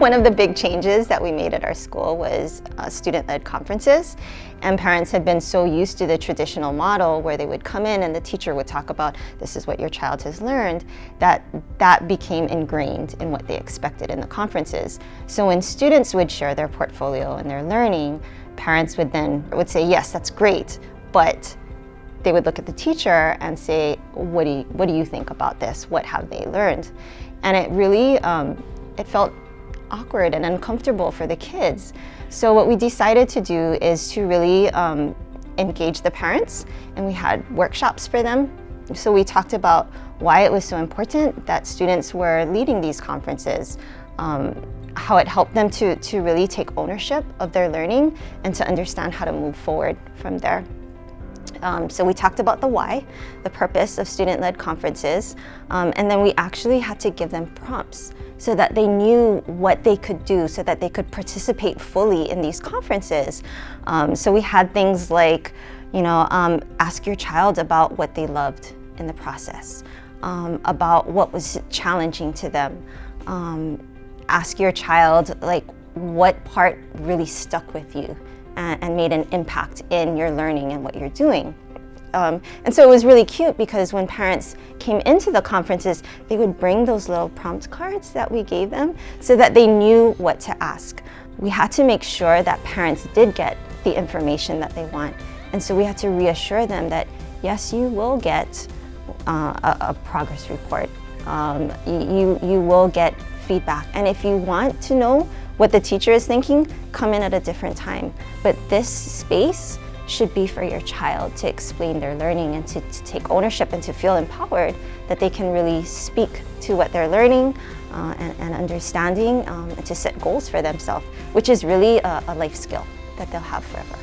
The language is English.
One of the big changes that we made at our school was student-led conferences. And parents had been so used to the traditional model where they would come in and the teacher would talk about, this is what your child has learned, that became ingrained in what they expected in the conferences. So when students would share their portfolio and their learning, parents would say, yes, that's great, but they would look at the teacher and say, what do you think about this? What have they learned? And it really, it felt awkward and uncomfortable for the kids. So what we decided to do is to really engage the parents, and we had workshops for them. So we talked about why it was so important that students were leading these conferences, how it helped them to really take ownership of their learning and to understand how to move forward from there. So we talked about the why, the purpose of student-led conferences, and then we actually had to give them prompts so that they knew what they could do, so that they could participate fully in these conferences. So we had things like, ask your child about what they loved in the process, about what was challenging to them. Ask your child, what part really stuck with you and made an impact in your learning and what you're doing. And so it was really cute because when parents came into the conferences, they would bring those little prompt cards that we gave them so that they knew what to ask. We had to make sure that parents did get the information that they want. And so we had to reassure them that, yes, you will get a progress report. You will get feedback. And if you want to know what the teacher is thinking, come in at a different time. But this space should be for your child to explain their learning and to take ownership and to feel empowered that they can really speak to what they're learning and understanding and to set goals for themselves, which is really a life skill that they'll have forever.